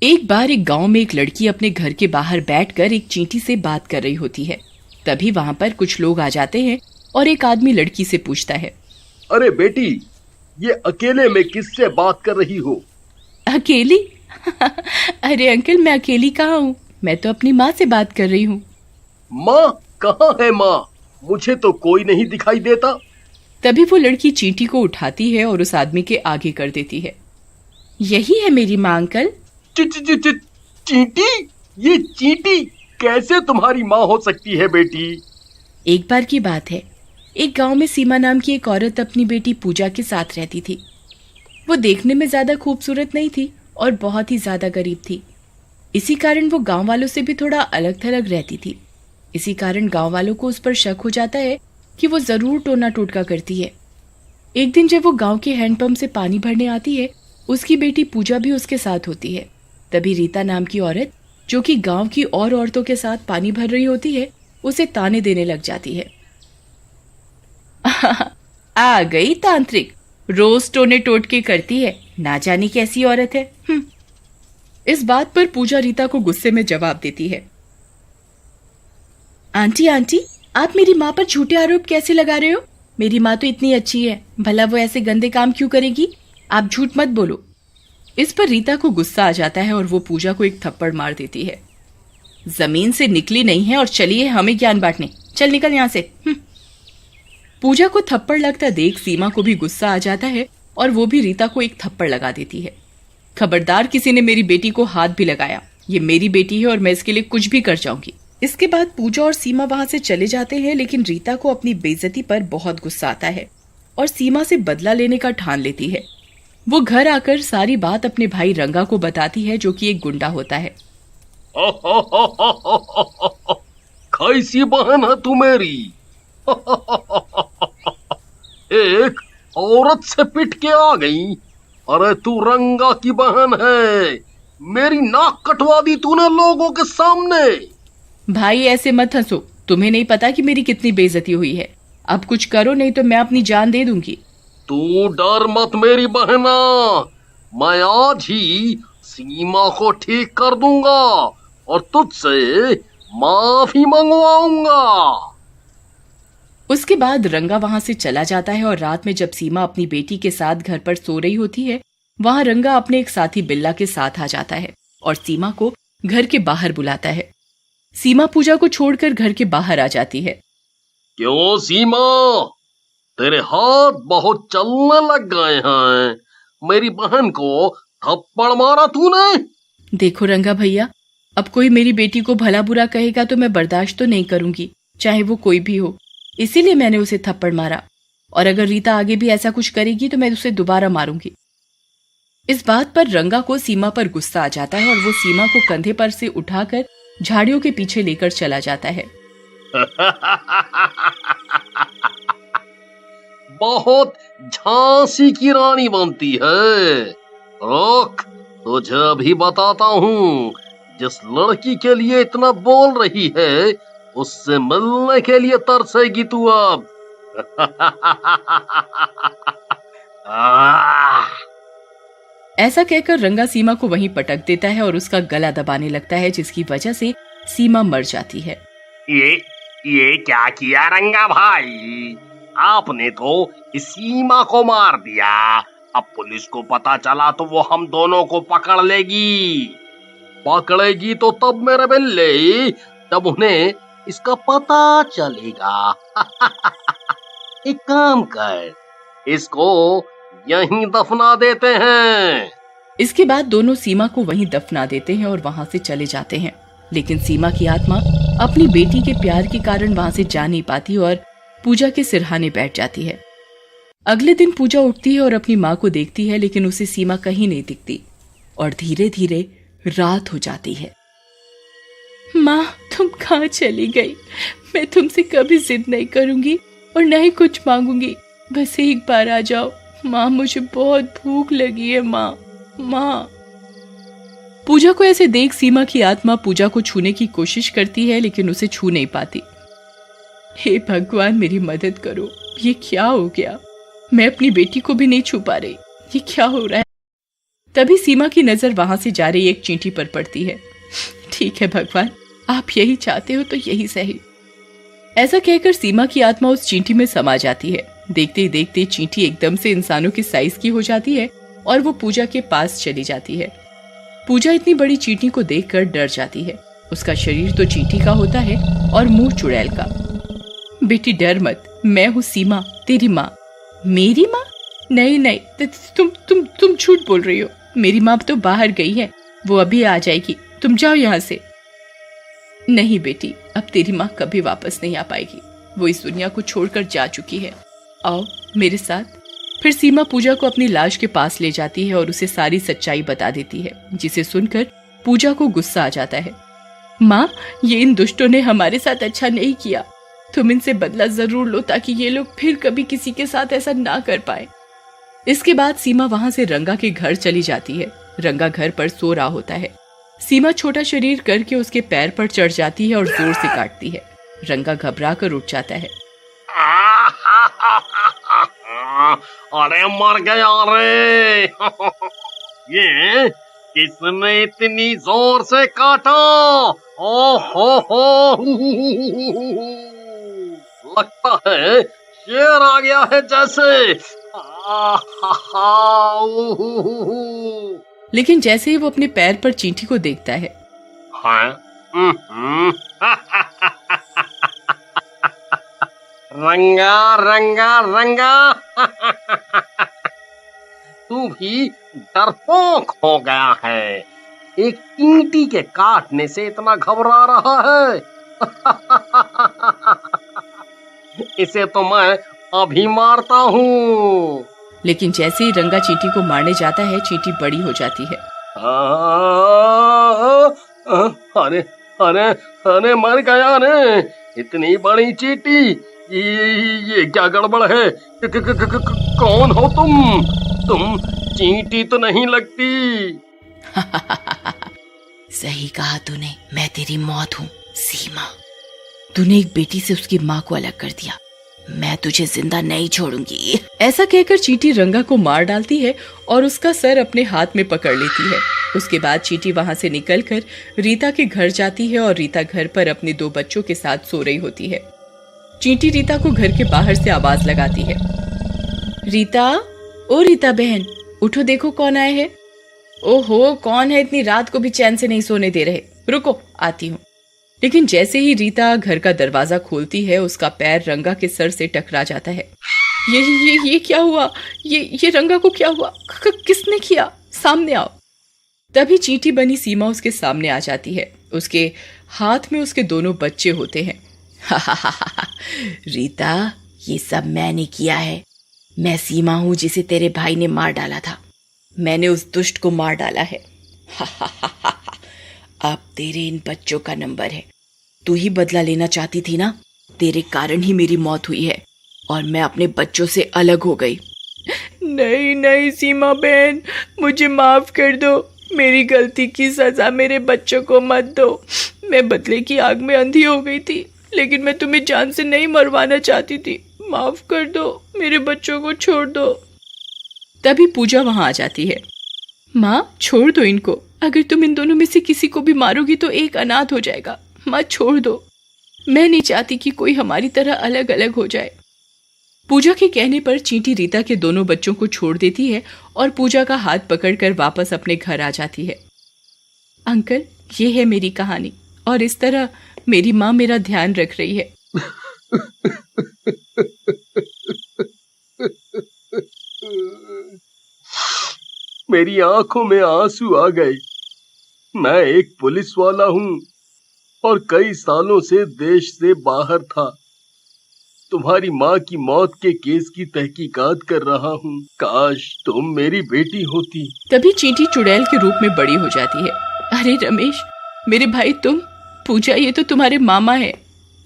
एक बार एक गांव में एक लड़की अपने घर के बाहर बैठकर एक चींटी से बात कर रही होती है। तभी वहां पर कुछ लोग आ जाते हैं और एक आदमी लड़की से पूछता है, अरे बेटी, ये अकेले में किससे बात कर रही हो? अकेली? अरे अंकल, मैं अकेली कहाँ हूँ, मैं तो अपनी माँ से बात कर रही हूँ। माँ? कहाँ है माँ? मुझे तो कोई नहीं दिखाई देता। तभी वो लड़की चींटी को उठाती है और उस आदमी के आगे कर देती है। यही है मेरी माँ अंकल। चींटी? ये चींटी कैसे तुम्हारी माँ हो सकती है बेटी? एक बार की बात है, एक गांव में सीमा नाम की एक औरत अपनी बेटी पूजा के साथ रहती थी। वो देखने में ज्यादा खूबसूरत नहीं थी और बहुत ही ज्यादा गरीब थी। इसी कारण वो गांव वालों से भी थोड़ा अलग थलग रहती थी। इसी कारण गांव वालों को उस पर शक हो जाता है कि वो जरूर टोना टोटका करती है। एक दिन जब वो गांव के हैंडपंप से पानी भरने आती है, उसकी बेटी पूजा भी उसके साथ होती है। तभी रीता नाम की औरत, जो कि गांव की और औरतों के साथ पानी भर रही होती है, उसे ताने देने लग जाती है। आ गई तांत्रिक, रोज टोने टोटके करती है, ना जाने कैसी औरत है। इस बात पर पूजा रीता को गुस्से में जवाब देती है, आंटी आंटी, आप मेरी माँ पर झूठे आरोप कैसे लगा रहे हो? मेरी माँ तो इतनी अच्छी है, भला वो ऐसे गंदे काम क्यों करेगी? आप झूठ मत बोलो। इस पर रीता को गुस्सा आ जाता है और वो पूजा को एक थप्पड़ मार देती है। जमीन से निकली नहीं है और चलिए हमें ज्ञान बांटने, चल निकल यहाँ से। पूजा को थप्पड़ लगता देख सीमा को भी गुस्सा आ जाता है और वो भी रीता को एक थप्पड़ लगा देती है। खबरदार किसी ने मेरी बेटी को हाथ भी लगाया, ये मेरी बेटी है और मैं इसके लिए कुछ भी कर जाऊंगी। इसके बाद पूजा और सीमा वहां से चले जाते हैं, लेकिन रीता को अपनी बेइज्जती पर बहुत गुस्सा आता है और सीमा से बदला लेने का ठान लेती है। वो घर आकर सारी बात अपने भाई रंगा को बताती है, जो कि एक गुंडा होता है। कैसी बहन है तू मेरी? एक औरत से पिट के आ गई। अरे तू रंगा की बहन है, मेरी नाक कटवा दी तूने लोगों के सामने। भाई ऐसे मत हंसो, तुम्हें नहीं पता कि मेरी कितनी बेइज्जती हुई है। अब कुछ करो नहीं तो मैं अपनी जान दे दूंगी। तू डर मत मेरी बहना, मैं आज ही सीमा को ठीक कर दूंगा और तुझसे माफी मंगवाऊंगा। उसके बाद रंगा वहां से चला जाता है और रात में जब सीमा अपनी बेटी के साथ घर पर सो रही होती है, वहां रंगा अपने एक साथी बिल्ला के साथ आ जाता है और सीमा को घर के बाहर बुलाता है। सीमा पूजा को छोड़कर घर के बाहर आ जाती है। क्यों सीमा, तेरे हाथ बहुत चलने लग गए हैं? मेरी बहन को थप्पड़ मारा तूने? देखो रंगा भैया, अब कोई मेरी बेटी को भला बुरा कहेगा तो मैं बर्दाश्त तो नहीं करूंगी, चाहे वो कोई भी हो। इसीलिए मैंने उसे थप्पड़ मारा, और अगर रीता आगे भी ऐसा कुछ करेगी तो मैं उसे दोबारा मारूंगी। इस बात पर रंगा को सीमा पर गुस्सा आ जाता है और वो सीमा को कंधे पर से उठाकर झाड़ियों के पीछे लेकर चला जाता है। बहुत झांसी की रानी बनती है। रुक, तुझे अभी बताता हूँ। जिस लड़की के लिए इतना बोल रही है, उससे मिलने के लिए तरसेगी तू अब। ऐसा कहकर रंगा सीमा को वहीं पटक देता है और उसका गला दबाने लगता है, जिसकी वजह से सीमा मर जाती है। ये क्या किया रंगा भाई? आपने तो इस सीमा को मार दिया। अब पुलिस को पता चला तो वो हम दोनों को पकड़ लेगी। पकड़ेगी तो तब मेरे बिल्ले, तब उन्हें इसका पता चलेगा। एक काम कर, इसको यहीं दफना देते हैं। इसके बाद दोनों सीमा को वहीं दफना देते हैं और वहां से चले जाते हैं। लेकिन सीमा की आत्मा अपनी बेटी के प्यार के कारण वहां से जा नहीं पाती और पूजा के सिरहाने बैठ जाती है। अगले दिन पूजा उठती है और अपनी माँ को देखती है, लेकिन उसे सीमा कहीं नहीं दिखती और धीरे धीरे रात हो जाती है। माँ, तुम कहाँ चली गई? मैं तुमसे कभी जिद नहीं करूंगी और न ही कुछ मांगूंगी, बस एक बार आ जाओ। माँ, मुझे बहुत भूख लगी है। माँ, माँ। पूजा को ऐसे देख सीमा की आत्मा पूजा को छूने की कोशिश करती है, लेकिन उसे छू नहीं पाती। हे भगवान, मेरी मदद करो, ये क्या हो गया? मैं अपनी बेटी को भी नहीं छू पा रही, ये क्या हो रहा है? तभी सीमा की नजर वहां से जा रही एक चींटी पर पड़ती है। ठीक है भगवान, आप यही चाहते हो तो यही सही। ऐसा कहकर सीमा की आत्मा उस चींटी में समा जाती है। देखते ही देखते चींटी एकदम से इंसानों की साइज की हो जाती है और वो पूजा के पास चली जाती है। पूजा इतनी बड़ी चींटी को देखकर डर जाती है। उसका शरीर तो चींटी का होता है और मुंह चुड़ैल का। बेटी डर मत, मैं हूँ सीमा, तेरी माँ। मेरी माँ? नहीं नहीं, तुम झूठ बोल रही हो। मेरी माँ तो बाहर गई है, वो अभी आ जाएगी, तुम जाओ यहाँ से। नहीं बेटी, अब तेरी माँ कभी वापस नहीं आ पाएगी, वो इस दुनिया को छोड़कर जा चुकी है। आओ मेरे साथ। फिर सीमा पूजा को अपनी लाश के पास ले जाती है और उसे सारी सच्चाई बता देती है, जिसे सुनकर पूजा को गुस्सा आ जाता है। माँ, ये इन दुष्टों ने हमारे साथ अच्छा नहीं किया, तुम इनसे बदला जरूर लो ताकि ये लोग फिर कभी किसी के साथ ऐसा ना कर पाए। इसके बाद सीमा वहां से रंगा के घर चली जाती है। रंगा घर पर सो रहा होता है। सीमा छोटा शरीर करके उसके पैर पर चढ़ जाती है और जोर से काटती है। रंगा घबरा कर उठ जाता है। अरे मर गया रे। ये किसने इतनी जोर से काटा? ओ हो, लगता है शेर आ गया है जैसे। लेकिन जैसे ही वो अपने पैर पर चींटी को देखता है, रंगा रंगा रंगा, तू भी डरपोक हो गया है। एक चींटी के काटने से इतना घबरा रहा है। इसे तो मैं अभी मारता हूँ। लेकिन जैसे ही रंगा चींटी को मारने जाता है, चींटी बड़ी हो जाती है। अरे अरे अरे मर गया रे। इतनी बड़ी चींटी, ये क्या गड़बड़ है? कौन हो तुम चींटी तो नहीं लगती। सही कहा तूने, मैं तेरी मौत हूँ सीमा। तूने एक बेटी से उसकी माँ को अलग कर दिया, मैं तुझे जिंदा नहीं छोड़ूंगी। ऐसा कहकर चींटी रंगा को मार डालती है और उसका सर अपने हाथ में पकड़ लेती है। उसके बाद चींटी वहां से निकलकर रीता के घर जाती है और रीता घर पर अपने 2 बच्चों के साथ सो रही होती है। चींटी रीता को घर के बाहर से आवाज लगाती है। रीता, ओ रीता बहन, उठो, देखो कौन आए हैं। ओहो, कौन है? इतनी रात को भी चैन से नहीं सोने दे रहे। रुको, आती हूँ। लेकिन जैसे ही रीता घर का दरवाजा खोलती है, उसका पैर रंगा के सर से टकरा जाता है। ये क्या हुआ? ये रंगा को क्या हुआ? किसने किया? सामने आओ। तभी चींटी बनी सीमा उसके सामने आ जाती है। उसके हाथ में उसके 2 बच्चे होते हैं। रीता, ये सब मैंने किया है। मैं सीमा हूं जिसे तेरे भाई ने मार डाला था। मैंने उस दुष्ट को मार डाला है। अब तेरे इन बच्चों का नंबर है। तू ही बदला लेना चाहती थी ना? तेरे कारण ही मेरी मौत हुई है और मैं अपने बच्चों से अलग हो गई। नहीं नहीं सीमा बहन, मुझे माफ कर दो। मेरी गलती की सजा मेरे बच्चों को मत दो। मैं बदले की आग में अंधी हो गई थी, लेकिन मैं तुम्हें जान से नहीं मरवाना चाहती थी। माफ कर दो, मेरे बच्चों को छोड़ दो। तभी पूजा वहां आ जाती है। माँ, छोड़ दो इनको। अगर तुम इन दोनों में से किसी को भी मारोगी तो एक अनाथ हो जाएगा। माँ, छोड़ दो। मैं नहीं चाहती कि कोई हमारी तरह अलग अलग हो जाए। पूजा के कहने पर चींटी रीता के 2 बच्चों को छोड़ देती है और पूजा का हाथ पकड़कर वापस अपने घर आ जाती है। अंकल, ये है मेरी कहानी और इस तरह मेरी माँ मेरा ध्यान रख रही है। मेरी आंखों में आंसू आ गए। मैं एक पुलिस वाला हूँ और कई सालों से देश से बाहर था। तुम्हारी माँ की मौत के केस की तहकीकात कर रहा हूँ। काश तुम मेरी बेटी होती। तभी चींटी चुड़ैल के रूप में बड़ी हो जाती है। अरे रमेश, मेरे भाई तुम। पूजा, ये तो तुम्हारे मामा है।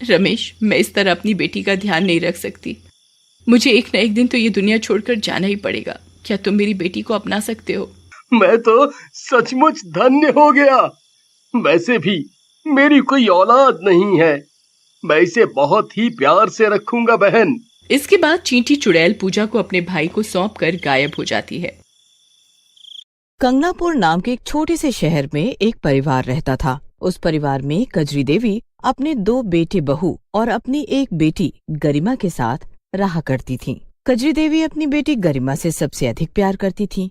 रमेश, मैं इस तरह अपनी बेटी का ध्यान नहीं रख सकती। मुझे एक न एक दिन तो ये दुनिया छोड़कर जाना ही पड़ेगा। क्या तुम मेरी बेटी को अपना सकते हो? मैं तो सचमुच धन्य हो गया। वैसे भी मेरी कोई औलाद नहीं है। मैं इसे बहुत ही प्यार से रखूंगा बहन। इसके बाद चींटी चुड़ैल पूजा को अपने भाई को सौंपकर गायब हो जाती है। कंगनापुर नाम के एक छोटे से शहर में एक परिवार रहता था। उस परिवार में कजरी देवी अपने 2 बेटे बहू और अपनी एक बेटी गरिमा के साथ रहा करती थीं। कजरी देवी अपनी बेटी गरिमा से सबसे अधिक प्यार करती थीं,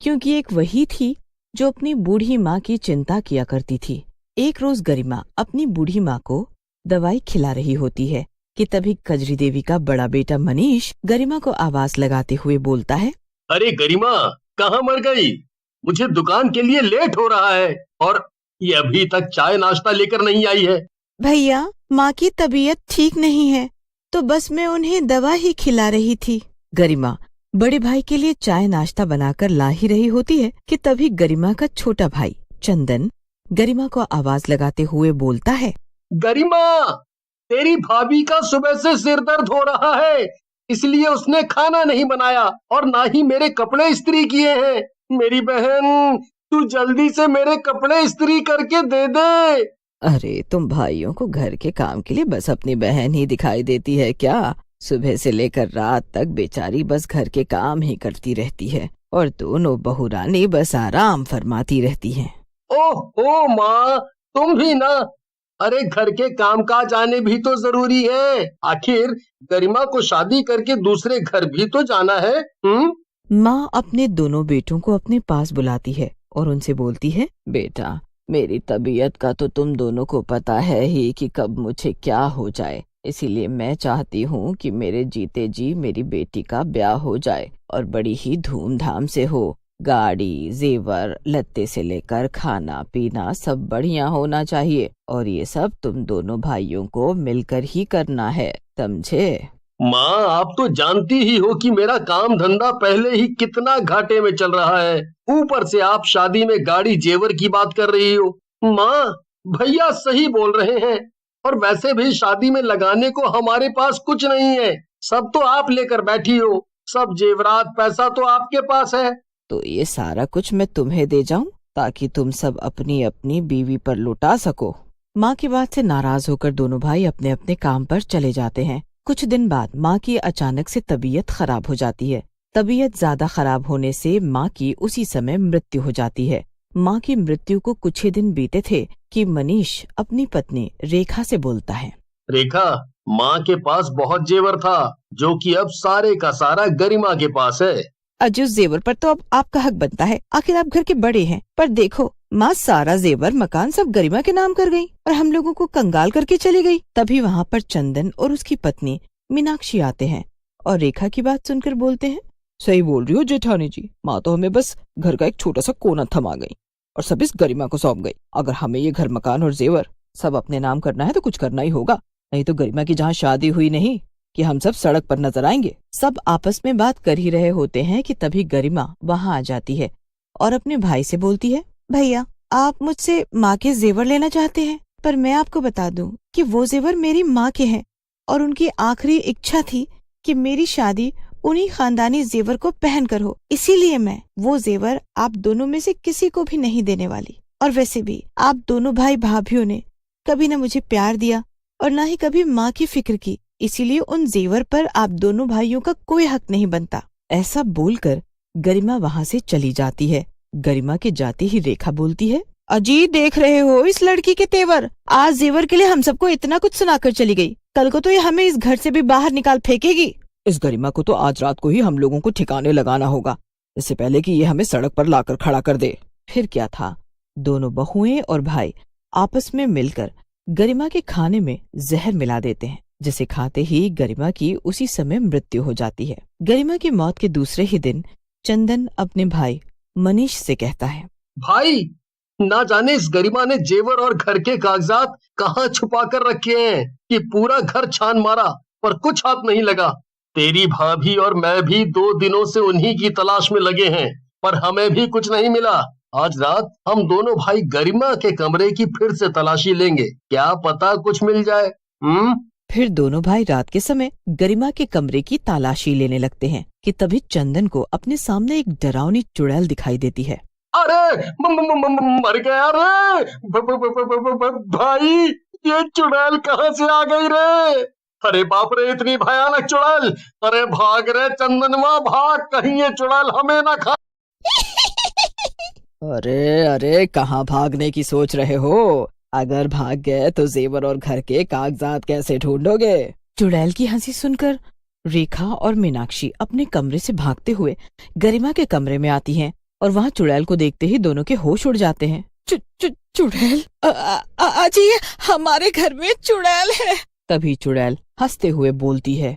क्योंकि एक वही थी जो अपनी बूढ़ी माँ की चिंता किया करती थी। एक रोज गरिमा अपनी बूढ़ी माँ को दवाई खिला रही होती है कि तभी कजरी देवी का बड़ा बेटा मनीष गरिमा को आवाज लगाते हुए बोलता है, अरे गरिमा, कहाँ मर गई? मुझे दुकान के लिए लेट हो रहा है और ये अभी तक चाय नाश्ता लेकर नहीं आई है। भैया, माँ की तबीयत ठीक नहीं है, तो बस मैं उन्हें दवा ही खिला रही थी। गरिमा बड़े भाई के लिए चाय नाश्ता बनाकर ला ही रही होती है कि तभी गरिमा का छोटा भाई चंदन गरिमा को आवाज लगाते हुए बोलता है, गरिमा, तेरी भाभी का सुबह से सिर दर्द हो रहा है, इसलिए उसने खाना नहीं बनाया और ना ही मेरे कपड़े इस्त्री किए हैं। मेरी बहन, तू जल्दी से मेरे कपड़े इस्त्री करके दे दे। अरे तुम भाइयों को घर के काम के लिए बस अपनी बहन ही दिखाई देती है क्या? सुबह से लेकर रात तक बेचारी बस घर के काम ही करती रहती है और दोनों बहुरानी बस आराम फरमाती रहती हैं। ओह माँ, तुम भी ना। अरे घर के कामकाज आने भी तो जरूरी है, आखिर गरिमा को शादी करके दूसरे घर भी तो जाना है। माँ अपने दोनों बेटों को अपने पास बुलाती है और उनसे बोलती है, बेटा, मेरी तबीयत का तो तुम दोनों को पता है ही कि कब मुझे क्या हो जाए, इसीलिए मैं चाहती हूँ कि मेरे जीते जी मेरी बेटी का ब्याह हो जाए और बड़ी ही धूमधाम से हो। गाड़ी, जेवर, लत्ते से लेकर खाना पीना सब बढ़िया होना चाहिए और ये सब तुम दोनों भाइयों को मिलकर ही करना है, समझे? माँ, आप तो जानती ही हो कि मेरा काम धंधा पहले ही कितना घाटे में चल रहा है, ऊपर से आप शादी में गाड़ी जेवर की बात कर रही हो। माँ, भैया सही बोल रहे हैं, और वैसे भी शादी में लगाने को हमारे पास कुछ नहीं है, सब तो आप लेकर बैठी हो, सब जेवरात पैसा तो आपके पास है। तो ये सारा कुछ मैं तुम्हें दे जाऊं ताकि तुम सब अपनी अपनी बीवी पर लुटा सको। माँ की बात से नाराज होकर दोनों भाई अपने अपने काम पर चले जाते हैं। कुछ दिन बाद माँ की अचानक से तबीयत खराब हो जाती है। तबीयत ज्यादा खराब होने से माँ की उसी समय मृत्यु हो जाती है। माँ की मृत्यु को कुछ ही दिन बीते थे कि मनीष अपनी पत्नी रेखा से बोलता है, रेखा, माँ के पास बहुत जेवर था जो कि अब सारे का सारा गरिमा के पास है। अजय, उस जेवर पर तो अब आपका हक बनता है, आखिर आप घर के बड़े हैं। पर देखो, माँ सारा जेवर मकान सब गरिमा के नाम कर गई और हम लोगों को कंगाल करके चली गई। तभी वहाँ पर चंदन और उसकी पत्नी मीनाक्षी आते हैं और रेखा की बात सुनकर बोलते हैं, सही बोल रही हो जेठानी जी, माँ तो हमें बस घर का एक छोटा सा कोना थमा गई और सब इस गरिमा को सौंप गई। अगर हमें ये घर मकान और जेवर सब अपने नाम करना है तो कुछ करना ही होगा, नहीं तो गरिमा की जहाँ शादी हुई नहीं कि हम सब सड़क पर नजर आएंगे। सब आपस में बात कर ही रहे होते हैं कि तभी गरिमा वहाँ आ जाती है और अपने भाई से बोलती है, भैया, आप मुझसे माँ के जेवर लेना चाहते हैं, पर मैं आपको बता दूं कि वो जेवर मेरी माँ के हैं और उनकी आखिरी इच्छा थी कि मेरी शादी उन्हीं खानदानी जेवर को पहन कर हो, इसीलिए मैं वो जेवर आप दोनों में से किसी को भी नहीं देने वाली। और वैसे भी आप दोनों भाई भाभीियों ने कभी न मुझे प्यार दिया और न ही कभी माँ की फिक्र की, इसीलिए उन जेवर पर आप दोनों भाइयों का कोई हक नहीं बनता। ऐसा बोलकर गरिमा वहाँ से चली जाती है। गरिमा के जाते ही रेखा बोलती है, अजी, देख रहे हो इस लड़की के तेवर, आज जेवर के लिए हम सबको इतना कुछ सुनाकर चली गई, कल को तो ये हमें इस घर से भी बाहर निकाल फेंकेगी। इस गरिमा को तो आज रात को ही हम लोगों को ठिकाने लगाना होगा, इससे पहले कि ये हमें सड़क पर लाकर खड़ा कर दे। फिर क्या था, दोनों बहुएं और भाई आपस में मिलकर गरिमा के खाने में जहर मिला देते हैं, जिसे खाते ही गरिमा की उसी समय मृत्यु हो जाती है। गरिमा की मौत के दूसरे ही दिन चंदन अपने भाई मनीष से कहता है, भाई, ना जाने इस गरिमा ने जेवर और घर के कागजात कहाँ छुपा कर रखे हैं कि पूरा घर छान मारा पर कुछ हाथ नहीं लगा। तेरी भाभी और मैं भी 2 दिनों से उन्हीं की तलाश में लगे हैं, पर हमें भी कुछ नहीं मिला। आज रात हम दोनों भाई गरिमा के कमरे की फिर से तलाशी लेंगे, क्या पता कुछ मिल जाए। फिर दोनों भाई रात के समय गरिमा के कमरे की तलाशी लेने लगते हैं कि तभी चंदन को अपने सामने एक डरावनी चुड़ैल दिखाई देती है। अरे मर गया रे भाई, ये चुड़ैल कहाँ से आ गई रे? अरे बाप रे, इतनी भयानक चुड़ैल! अरे भाग रे चंदनवा, भाग, कहीं ये चुड़ैल हमें ना खा। अरे अरे, कहाँ भागने की सोच रहे हो? अगर भाग गए तो जेवर और घर के कागजात कैसे ढूंढोगे? चुड़ैल की हंसी सुनकर रेखा और मीनाक्षी अपने कमरे से भागते हुए गरिमा के कमरे में आती हैं और वहाँ चुड़ैल को देखते ही दोनों के होश उड़ जाते हैं। चुड़ैल, अजी, हमारे घर में चुड़ैल है। तभी चुड़ैल हंसते हुए बोलती है,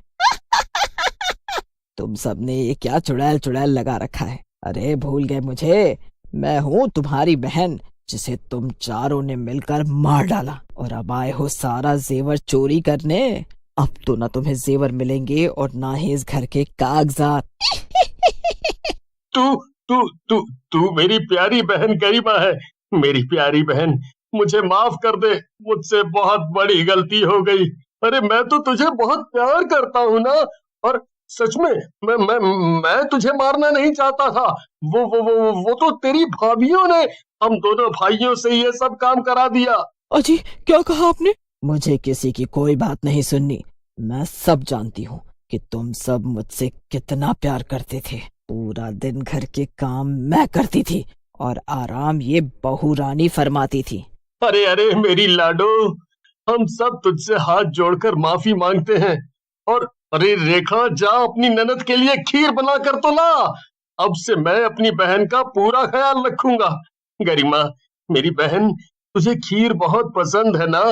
तुम सबने ये क्या चुड़ैल चुड़ैल लगा रखा है? अरे भूल गए मुझे? मैं हूँ तुम्हारी बहन, जिसे तुम चारों ने मिलकर मार डाला और अब आए हो सारा जेवर चोरी करने। अब तो ना तुम्हें जेवर मिलेंगे और ना ही इस घर के कागजात। तू तू तू तू मेरी प्यारी बहन गरिमा है। मेरी प्यारी बहन, मुझे माफ कर दे, मुझसे बहुत बड़ी गलती हो गई। अरे मैं तो तुझे बहुत प्यार करता हूँ ना, और सच में मैं तुझे मारना नहीं चाहता था। वो तो तेरी भाभीियों ने हम दोनों भाइयों से ये सब काम करा दिया। अजी, क्या कहा आपने? मुझे किसी की कोई बात नहीं सुननी। मैं सब जानती हूँ कि तुम सब मुझसे कितना प्यार करते थे। पूरा दिन घर के काम मैं करती थी और आराम ये बहू रानी फरमाती थी। अरे अरे मेरी लाडो, हम सब तुझसे हाथ जोड़कर माफी मांगते हैं। और अरे रेखा, जा अपनी ननद के लिए खीर बना कर तो ला। अब से मैं अपनी बहन का पूरा ख्याल रखूंगा। गरिमा, मेरी बहन, तुझे खीर बहुत पसंद है ना?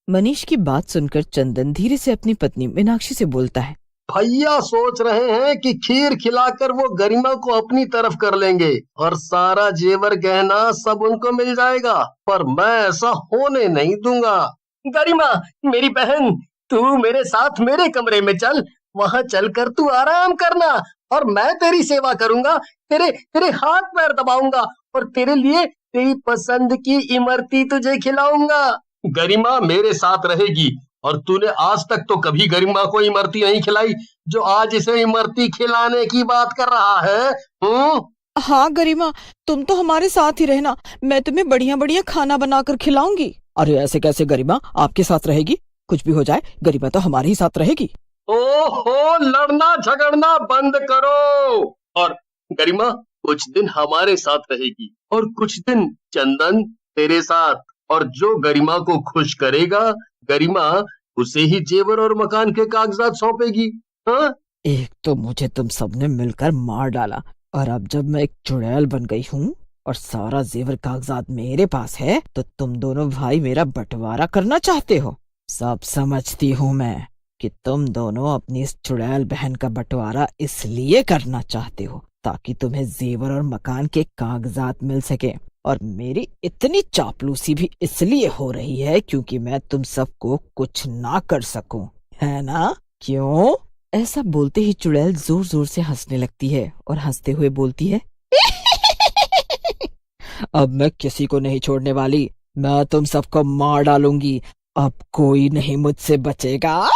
मनीष की बात सुनकर चंदन धीरे से अपनी पत्नी मीनाक्षी से बोलता है, भैया सोच रहे हैं कि खीर खिलाकर वो गरिमा को अपनी तरफ कर लेंगे और सारा जेवर गहना सब उनको मिल जाएगा, पर मैं ऐसा होने नहीं दूंगा। गरिमा, मेरी बहन, तू मेरे साथ मेरे कमरे में चल। वहां चलकर तू आराम करना और मैं तेरी सेवा करूंगा। तेरे तेरे हाथ पैर दबाऊंगा और तेरे लिए तेरी पसंद की इमरती तुझे खिलाऊंगा। गरिमा मेरे साथ रहेगी, और तूने आज तक तो कभी गरिमा को इमरती नहीं खिलाई, जो आज इसे इमरती खिलाने की बात कर रहा है। हाँ गरिमा, तुम तो हमारे साथ ही रहना। मैं तुम्हें बढ़िया बढ़िया खाना बनाकर खिलाऊंगी। अरे ऐसे कैसे गरिमा आपके साथ रहेगी? कुछ भी हो जाए, गरिमा तो हमारे ही साथ रहेगी। ओहो, लड़ना झगड़ना बंद करो। और गरिमा कुछ दिन हमारे साथ रहेगी और कुछ दिन चंदन तेरे साथ, और जो गरिमा को खुश करेगा, गरिमा उसे ही जेवर और मकान के कागजात सौंपेगी। हाँ? एक तो मुझे तुम सबने मिलकर मार डाला, और अब जब मैं एक चुड़ैल बन गई हूँ और सारा जेवर कागजात मेरे पास है, तो तुम दोनों भाई मेरा बंटवारा करना चाहते हो। सब समझती हूँ मैं कि तुम दोनों अपनी इस चुड़ैल बहन का बंटवारा इसलिए करना चाहते हो ताकि तुम्हें जेवर और मकान के कागजात मिल सके, और मेरी इतनी चापलूसी भी इसलिए हो रही है क्योंकि मैं तुम सबको कुछ ना कर सकूं, है ना? क्यों? ऐसा बोलते ही चुड़ैल जोर जोर से हंसने लगती है और हंसते हुए बोलती है, अब मैं किसी को नहीं छोड़ने वाली। मैं तुम सबको मार डालूंगी। अब कोई नहीं मुझसे बचेगा।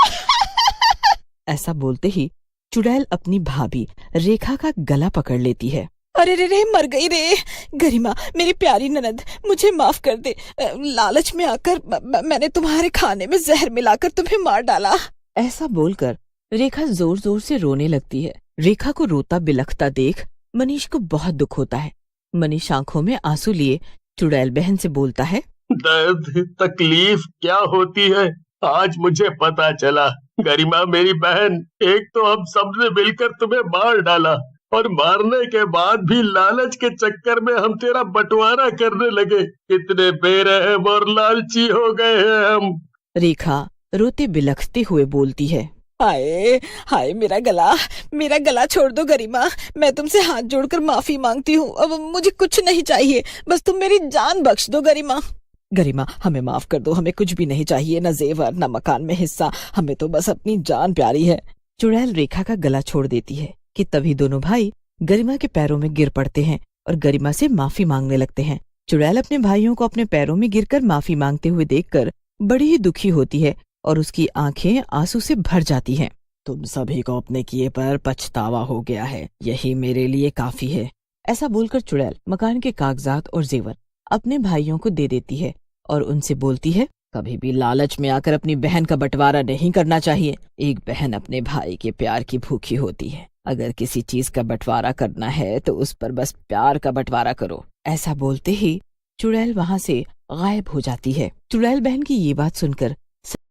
ऐसा बोलते ही चुड़ैल अपनी भाभी रेखा का गला पकड़ लेती है। अरे रे, मर गई रे। गरिमा, मेरी प्यारी ननद, मुझे माफ कर दे। लालच में आकर मैंने तुम्हारे खाने में जहर मिलाकर तुम्हें मार डाला। ऐसा बोलकर रेखा जोर जोर से रोने लगती है। रेखा को रोता बिलखता देख मनीष को बहुत दुख होता है। मनीष आंखों में आंसू लिए चुड़ैल बहन से बोलता है, दर्द तकलीफ क्या होती है आज मुझे पता चला। गरिमा मेरी बहन, एक तो हम सबने मिलकर तुम्हें मार डाला, और मारने के बाद भी लालच के चक्कर में हम तेरा बंटवारा करने लगे। कितने बेरहम और लालची हो गए हैं हम। रेखा रोते बिलखते हुए बोलती है, हाय हाय, मेरा गला छोड़ दो गरिमा। मैं तुमसे हाथ जोड़कर माफी मांगती हूँ। अब मुझे कुछ नहीं चाहिए, बस तुम मेरी जान बख्श दो गरिमा। गरिमा, हमें माफ कर दो। हमें कुछ भी नहीं चाहिए, न जेवर न मकान में हिस्सा। हमें तो बस अपनी जान प्यारी है। चुड़ैल रेखा का गला छोड़ देती है कि तभी दोनों भाई गरिमा के पैरों में गिर पड़ते हैं और गरिमा से माफी मांगने लगते हैं। चुड़ैल अपने भाइयों को अपने पैरों में गिरकर माफी मांगते हुए देखकर बड़ी ही दुखी होती है और उसकी आंखें आंसू से भर जाती हैं। तुम सभी को अपने किए पर पछतावा हो गया है, यही मेरे लिए काफी है। ऐसा बोलकर चुड़ैल मकान के कागजात और जेवर अपने भाइयों को दे देती है और उनसे बोलती है, कभी भी लालच में आकर अपनी बहन का बंटवारा नहीं करना चाहिए। एक बहन अपने भाई के प्यार की भूखी होती है। अगर किसी चीज का बंटवारा करना है तो उस पर बस प्यार का बंटवारा करो, ऐसा बोलते ही चुड़ैल वहाँ से गायब हो जाती है। चुड़ैल बहन की ये बात सुनकर